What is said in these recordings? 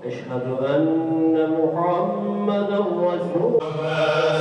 أشهد أن محمدا رسول الله.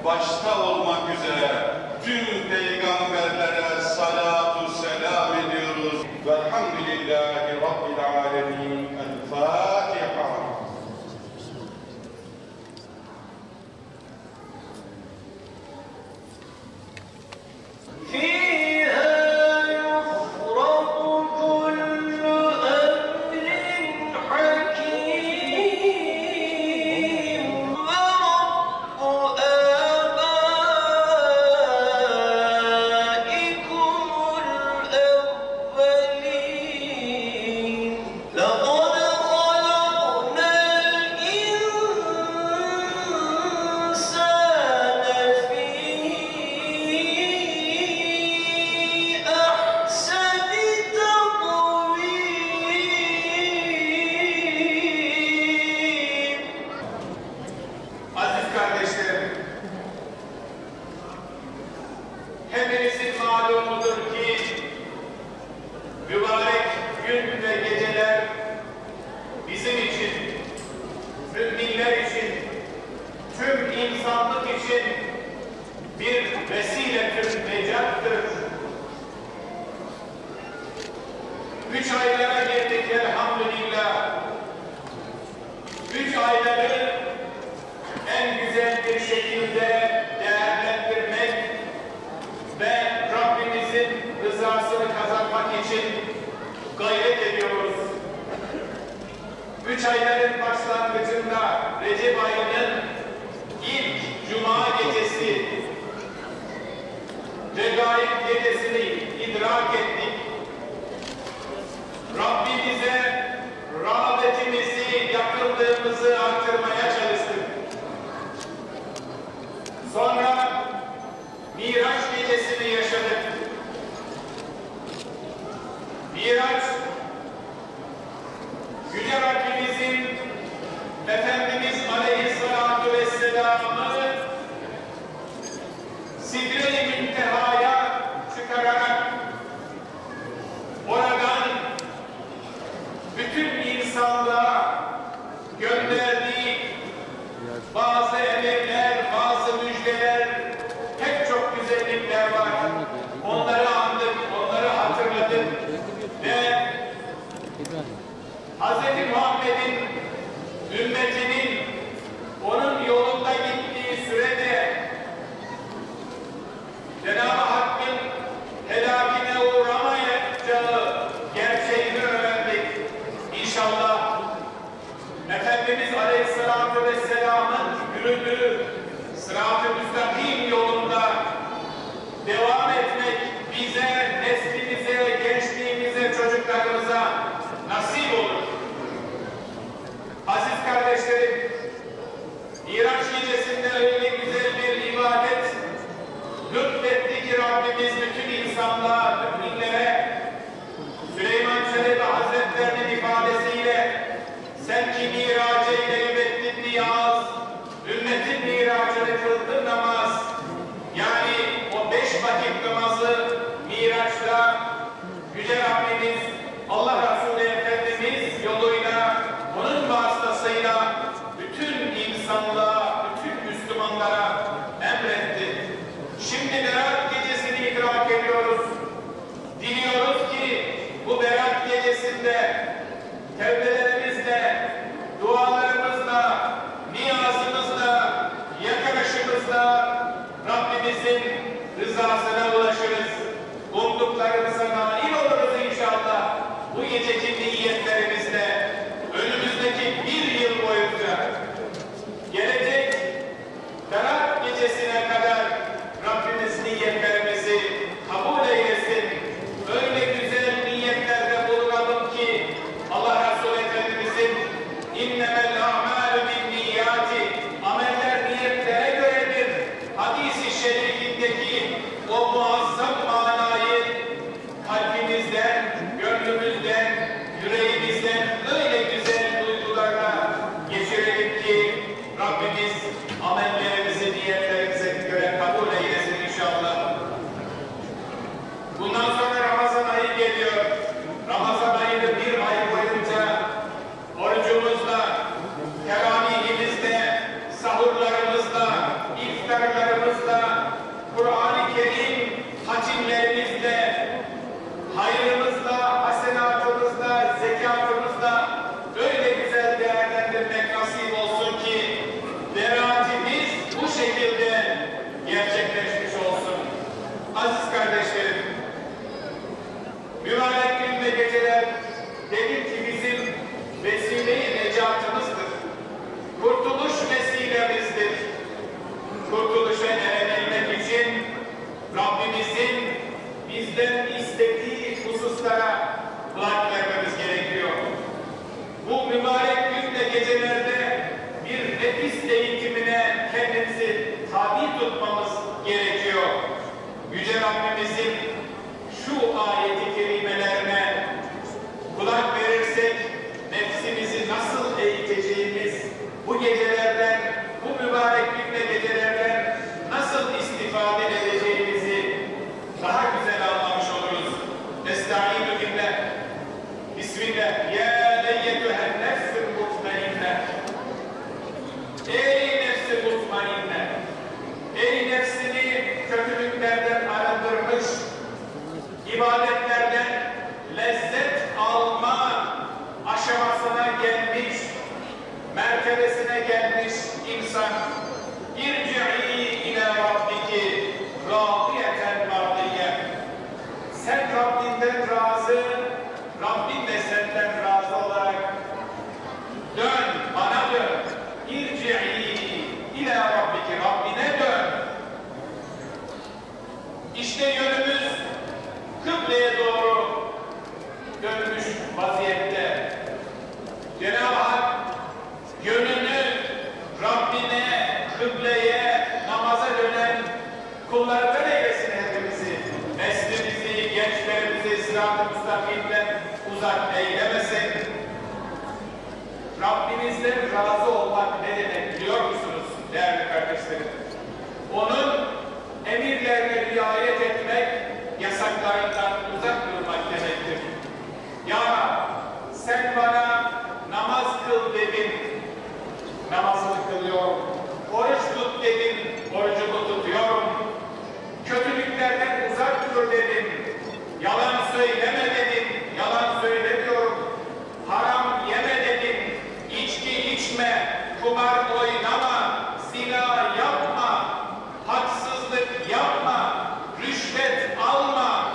Başta olmak üzere tüm peygamberlere salatu selam ediyoruz. Velhamdülillahi Rabbil alemin. El Fatiha. Hepinizin malumudur ki mübarek gün ve geceler bizim için, müminler için, tüm insanlık için bir vesilettir, necattır. 3 aylara girdik elhamdülillah. 3 ayları en güzel bir şekilde değerlendirmek ve Rabbimizin rızasını kazanmak için gayret ediyoruz. 3 ayların başlangıcında Recep ayının ilk Cuma gecesi, Regaib gecesini idrak ettik. Rabbimize rağbetimizi, yakınlığımızı artırmaya çalıştık. Sonra Miraç gecesini yaşadık. Miraç, Yüce Rabbimizin Efendimiz Aleyhisselatü Vesselam'ı Sidre-i Münteha'ya çıkararak oradan bütün insanlığa gönderdiği bazı emirler, bazı müjdeler, pek çok güzellikler var. Onları andık, onları hatırladık ve sırat-ı müstakim yolunda devam etmek bize, neslimize, gençliğimize, çocuklarımıza nasip olur. Aziz kardeşlerim, Miraç gecesinde öyle güzel bir ibadet lütfetti ki Rabbimiz bütün insanlığa, müminlere, Süleyman Çelebi Hazretlerinin ifadesiyle sen ki miracı ile ümettin niyaz, ümmetin miracını kıldın namaz. Yani o 5 vakit namazı Miraç'ta Yüce Rabbimiz Allah Resulü Efendimiz yoluyla, onun vasıtasıyla bütün insanlığa, bütün Müslümanlara emretti. Şimdi Berat gecesini idrak ediyoruz. Diliyoruz ki bu Berat gecesinde tevbelerimizle, dualarımızla, niyazımızla, yakarışımızla Rabbimizin rızasına ulaşırız. Umduklarımıza nail oluruz inşallah. Bu geceki niyetlerimizle önümüzdeki bir yıl boyunca gelecek Berat gecesine kadar Rabbimiz niyetlerimizi kabul eylesin. Öyle güzel niyetlerde bulunalım ki Allah Resulü Efendimizin innemel a'malu binniyati, ameller niyetlere göredir hadis-i şerifindeki o muazzam manayı kalbimizden, gönlümüzden, yüreğimizden öyle güzel duygularla geçirelim ki Rabbimiz amellerimizi niyetlerimize göre kabul eylesin inşallah. Bundan sonra Ramazan ayı geliyor. Ramazan ayını bir ay boyunca orucumuzla, teravihimizle, sahurlarımızla, iftarlarımızla, Kur'an-ı Kerim hatimlerimizle, hayrımızla, hasenatımızla, zekatımızla öyle güzel değerlendirmek nasip olsun ki beratimiz bu şekilde gerçekleşmiş olsun. Aziz kardeşlerim, mübarek gün ve geceler dedim ki bizim vesile-i necatımızdır. Kurtuluş vesilemizdir. Kurtuluşa erebilmek için Rabbimizin bizden istediği hususlara kulak vermemiz gerekiyor. Bu mübarek gün ve gecelerde bir nefis eğitimine kendimizi tabi tutmamız gerekiyor. Yüce Rabbimizin şu ayeti kerimelerine kulak verirsek nefsimizi nasıl eğiteceğimiz, bu gecelerden, bu mübarek gün ve gecelerden nasıl istifade edeceğimizi daha güzel anlamış oluruz. Estaizu billah. Bismillah. Ya leyyetühen nefsül mutmainne. Ey nefsi mutmainne. Ey nefsini kötülüklerden arındırmış, ibadetlerden lezzet alma aşamasına gelmiş, mertebesine gelmiş insan. İrci'i ila rabbiki radiyeten mardiye. Sen Rabbinden razı, Rabbin de senden razı olarak dön, bana dön. İrci'i ila rabbiki, Rabbine dön. İşte yönümüz kıbleye doğru dönmüş vaziyette. Cenab-ı Hak yönünü Rabbine, kıbleye, namaza dönen kullardan eylesin hepimizi. Neslimizi, gençlerimizi sırat-ı müstakimden uzak eylemesin. Rabbimizden razı olmak ne demek biliyor musunuz değerli kardeşlerim? Onun emirlerine riayet etmek, yasaklarından uzak durmak demektir. Ya Rab, sen bana namaz kıl dedin, namazını kılıyorum. Oruç tut dedin, orucumu tutuyorum. Kötülüklerden uzak dur dedin, yalan söyleme dedin, yalan söylemiyorum. Haram yeme dedin, içki içme, kumar oynama, zina yapma, haksızlık yapma, rüşvet alma,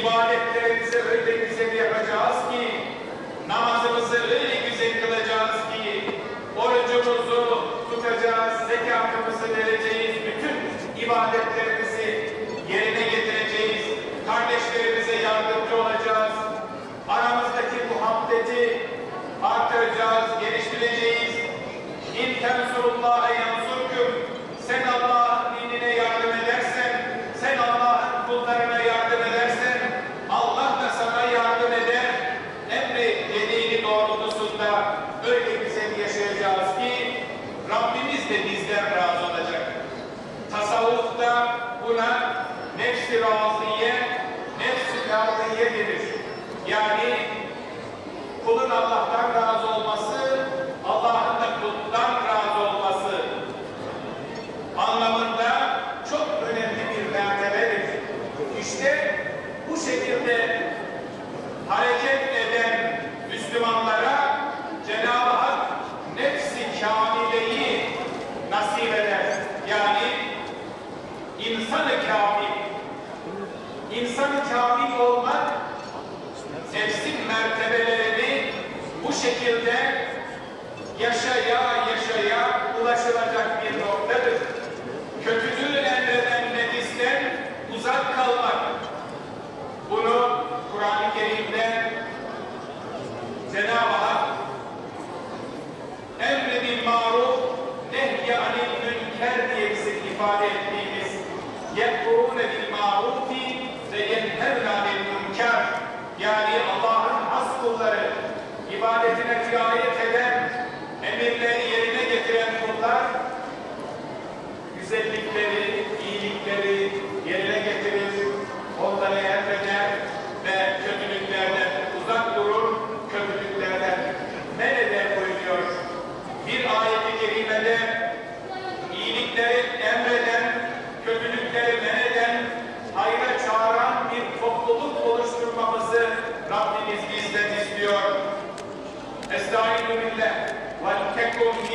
ibadetlerimizi öyle güzel yapacağız ki, namazımızı öyle güzel kılacağız ki, orucumuzu tutacağız, zekatımızı vereceğiz, bütün ibadetlerimizi yerine getireceğiz, kardeşlerimize yardımcı olacağız, aramızdaki muhabbeti artıracağız, geliştireceğiz. İn tensurullâhe yansurkum. Sen Allah'ın dinine yardım edersen, sen Allah'ın kullarına yardım edersen, Allah da sana yardım eder. Emri dediğini doğrultusunda öyle güzel yaşayacağız ki Rabbimiz de bizden razı olacak. Tasavvufta buna nefs-i razıye, nefs-i kâdiye denir. Yani kulun Allah'tan razı olması, Allah'ın da kuldan razı olması anlamında çok önemli bir mertebedir. İşte bu şekilde hareket eden Müslümanlara Cenab-ı Hak nefs-i kâmileyi nasip eder. Yani insan-ı kâmil. İnsan-ı kâmil olmak nefsin mertebelerini bu şekilde yaşaya ulaşılacak bir noktadır. Kötülüğü emreden nefisten uzak kalmak. Bunu Kur'an-ı Kerim'de Cenab-ı Hak emri bil maruf nehy anil münker diye bize ifade ettiğimiz ye'murûne bil marufi ve yenhevne anil münker, yani Allah'ın has kulları, ibadetine riayet eden, emirleri yerine getiren kullar, güzellikleri, iyilikleri yerine getirir, onları emreder ve kötülüklerden uzak durur, kötülüklerden men eder buyuruyor. Bir ayet-i kerimede iyilikleri emreden, kötülükleri men eden, hayra çağıran bir topluluk oluşturmamızı Rabbimiz bizden istiyor. Estaizu billah. وَلْتَكُمْ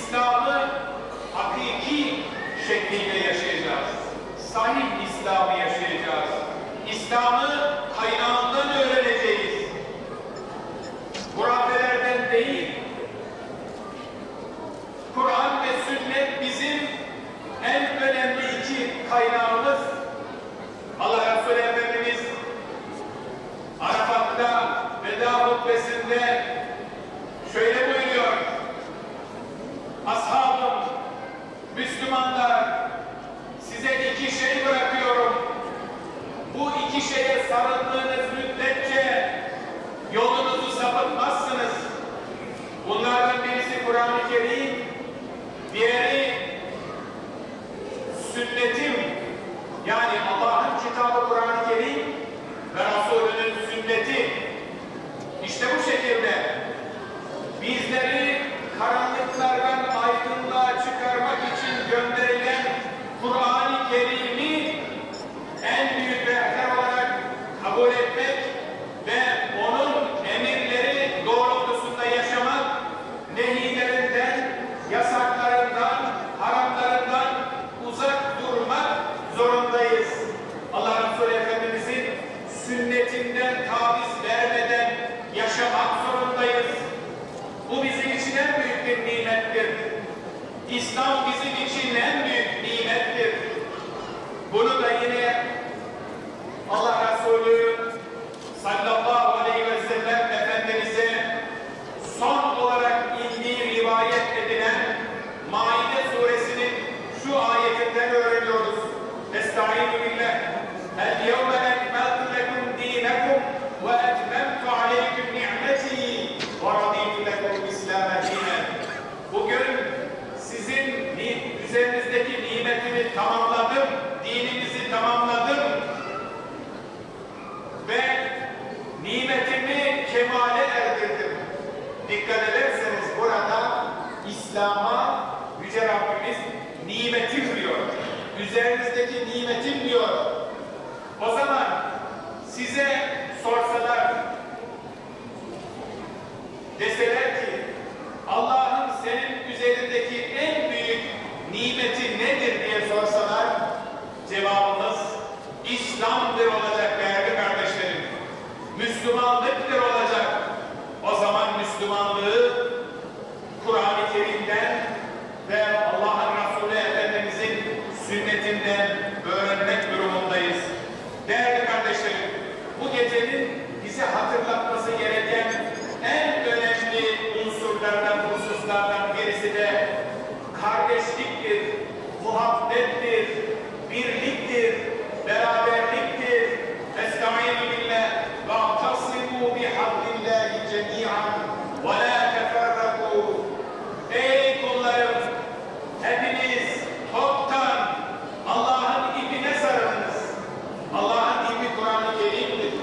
İslam'ı hakiki şekliyle yaşayacağız. Sahih İslam'ı yaşayacağız. İslam'ı kaynağından öğreneceğiz. Hurafelerden değil. Kur'an ve sünnet bizim en önemli iki kaynağımız. Allah Resulü Efendimiz Arafat'ta veda hutbesinde şöyle buyuruyor: ashabım, Müslümanlar, size iki şey bırakıyorum. Bu iki şeye sarıldığınız müddetçe yolunuzu sapıtmazsınız. Bunlardan birisi Kur'an-ı Kerim, diğeri sünnetim. Yani Allah'ın kitabı Kur'an-ı Kerim ve Resulünün sünneti. İşte bu şekilde bizleri karanlıklardan aydınlığa çıkarmak için gönderilen Kur'an-ı Kerim'i en büyük rehber olarak kabul etmek ve onun emirleri doğrultusunda yaşamak, nehilerinden, yasaklarından, haramlarından uzak durmak zorundayız. Allah Resulü Efendimiz'in sünnetinden taviz vermeden yaşamak zorundayız. Bu bizim için en büyük bir nimettir. İslam bizim için en büyük nimettir. Bunu da yine Allah Resulü sallallahu aleyhi ve sellem Efendimiz'e son olarak indiği rivayet edilen Maide suresinin şu ayetinden öğreniyoruz. Estaizu billah. El-yevme ekmeltu lekum dînekum ve etmemtu aleyküm ni'meti ve radîtu lekum İslam'e dînen. Bugün sizin üzerinizdeki nimetimi tamamladım, dininizi tamamladım ve nimetimi kemale erdirdim. Dikkat ederseniz burada İslam'a Yüce Rabbimiz nimetim diyor. Üzerinizdeki nimetim diyor. O zaman size sorsalar, deseler ki Allah'ın senin üzerindeki en büyük nimeti nedir diye sorsalar, cevabımız İslam'dır olacak değerli kardeşlerim. Müslümanlıktır olacak. O zaman Müslümanlığı Kur'an-ı Kerim'den ve Allah'ın Resulü Efendimiz'in sünnetinden öğrenmek durumundayız. Değerli kardeşlerim, bu gecenin bize hatırlatması gereken en önemli unsurlardan, hususlardan birisi de kardeşliktir, muhabbettir, birliktir, beraberliktir. Estaizu billah ve atasimu bihablillahi cemi'an ve la teferraku. Ey kullarım, hepiniz toptan Allah'ın ipine sarılınız. Allah'ın ipi Kur'an-ı Kerim'dir.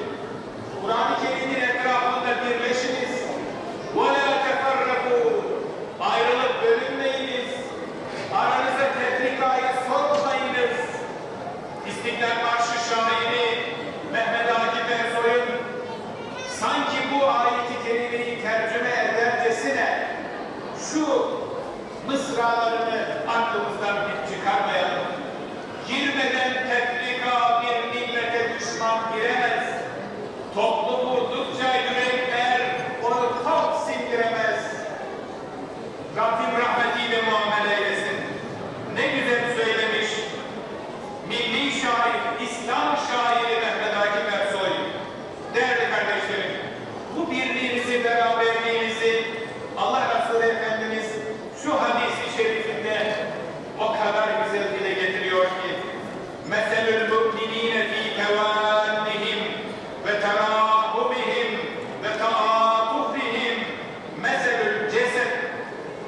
Kur'an-ı Kerim'in etrafında birleşiniz. وَلَا تَفَرَّقُوا. Ayrılıp bölünmeyiniz. Aranıza tefrikayı sokmayınız. İstiklal Marşı şairi Mehmet Akif Ersoy'un sanki bu ayet-i kerimeyi tercüme edercesine şu mısralarını aklımızdan hiç çıkarmayalım. Girmeden tefrika bir millete düşman giremez. Toplu vurdukça yürekler onu top sindiremez. Rabbim rahmetiyle muamele eylesin. Ne güzel söylemiş milli şair, İslam şairi Mehmet Akif Ersoy. Değerli kardeşlerim, bu birliğinizi, beraberliğinizi Allah Resulü Efendimiz şu hadis-i şerifinde o kadar güzel dile getiriyor ki مَثَلُ الْمُؤْمِنِينَ فِي تَوَادِّهِمْ وَتَرَاحُمِهِمْ وَتَعَاطُفِهِمْ مَثَلُ الْجَسَدِ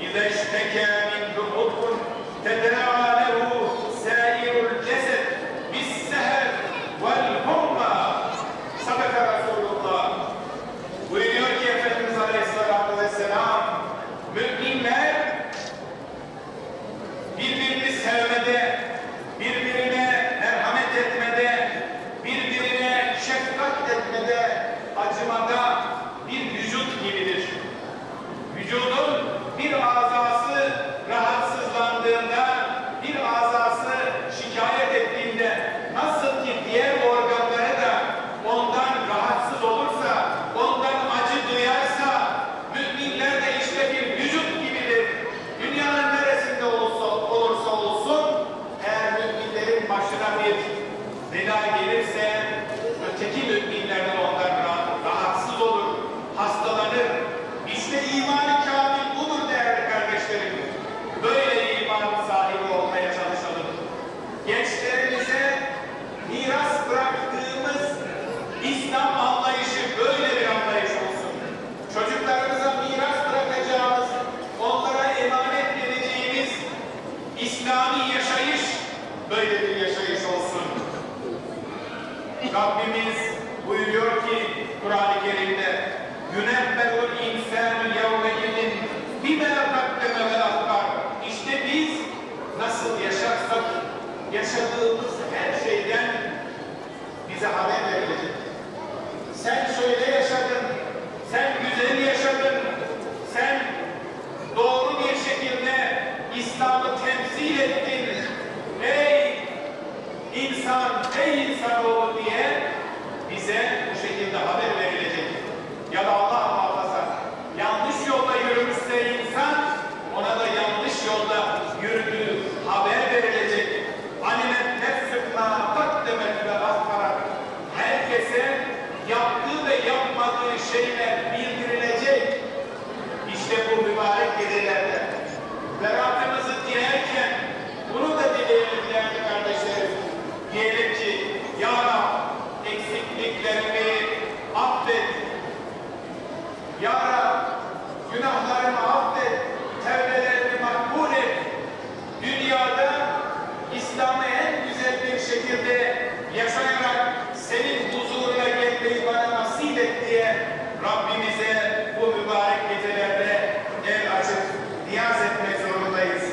إِذَا اشْتَكَى مِنْهُ عُضْوٌ تَدَاعَى لَهُ سَائِرُ الْجَسَدِ بِالسَّهَرِ وَالْحُمَّى. Sadaka Resulullah. Buyuruyor ki Efendimiz Aleyhisselatü Vesselam, müminler birbirini sevmede, birbirine merhamet etmede, birbirine şefkat etmede, acımada bir vücut gibidir. Vücudun bir azası Rabbimiz buyuruyor ki Kur'an-ı Kerim'de يُنَبَّرُ الْاِنْسَانُ يَوْمَئِذٍ بِمَا قَدَّمَ وَأَخَّرَ. İşte biz nasıl yaşarsak yaşadığımız her şeyden bize haber verilecek. Sen şöyle yaşadın, sen güzel yaşadın, sen doğru bir şekilde İslam'ı temsil ettin. Ey insan, ey insanoğlu diye bize bu şekilde haber verilecek. Ya da Allah muhafaza, yanlış yolda yürümüşse insan, ona da yanlış yolda yürüdüğü haber verilecek. Alimet nefsü'nâ kaddemet ve ahkarat. Herkese yaptığı ve yapmadığı şeyler bildirilecek. İşte bu mübarek gecelerde beratımızı dilerken bunu da dileyelim değerli kardeşlerim. Diyelim ki Ya Rab, eksikliklerimi affet. Ya Rab, günahlarımı affet. Tevbelerimi makbul et. Dünyada İslam'ı en güzel bir şekilde yaşayarak senin huzuruna gelmeyi bana nasip et diye Rabbimize bu mübarek gecelerde el açıp niyaz etmek zorundayız.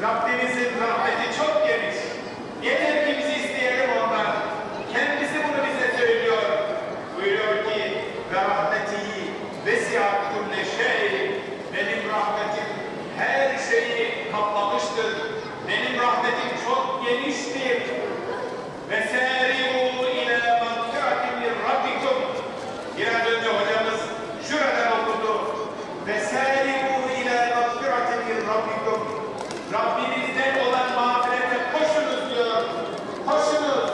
Rabbimizin rahmeti çok geniş. Yeter ki bizi isteyelim ondan. Kendisi bunu bize söylüyor. Buyuruyor ki ve rahmeti vesiat kulle şey. Benim rahmetim her şeyi kaplamıştır. Benim rahmetim çok geniştir. Ve sâri'û ilâ mağfiratin min rabbikum. Biraz önce hocamız şuradan okudu. Ve sâri'û ilâ mağfiratin min rabbikum. Rabbinizden olan mağfirete koşunuz diyor. Koşunuz.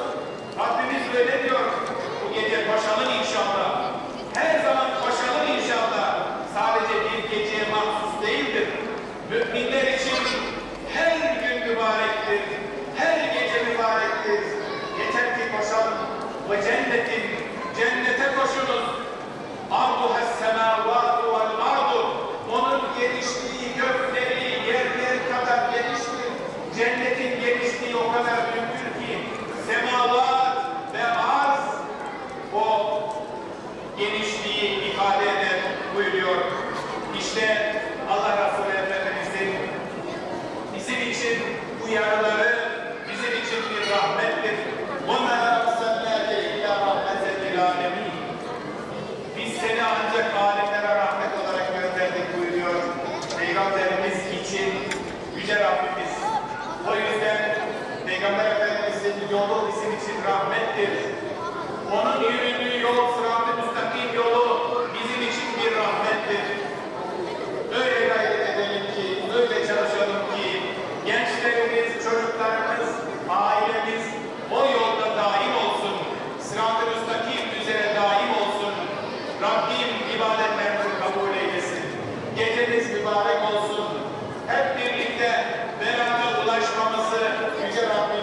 Rabbimiz böyle diyor. Bu gece koşalım inşallah. Her zaman koşalım inşallah. Sadece bir geceye mahsus değildir. Müminler için her gün mübarektir. Her gece mübarektir. Yeter ki koşalım. Ve cennetin, cennete koşunuz. Arduha semâvâtu vel ardu. Onun genişliği, gökleri yer kadar geniştir. Cennetin genişliği o kadar büyüktür ki semavat ve arz o genişliği ifade eder buyuruyor. İşte Allah Resulü Efendimiz'in bizim için uyarıları bizim için bir rahmettir. وَمَا أَرْسَلْنَاكَ إِلَّا رَحْمَةً لِلْعَالَمِينَ. Biz seni ancak alemlere rahmet olarak gönderdik buyuruyor Peygamberimiz için Yüce Rabbimiz. O yüzden Peygamber Efendimiz'in yolu bizim için rahmettir. Onun yürüdüğü yol, sırat-ı müstakim yolu bizim için bir rahmettir. Öyle gayret edelim ki, öyle çalışalım ki gençlerimiz, çocuklarımız, ailemiz o yolda daim olsun. Sırat-ı müstakim üzere daim olsun. Rabbim ibadetlerimizi kabul eylesin. Geceniz mübarek olsun. Hep birlikte berata ulaşmamızı Yüce Rabbim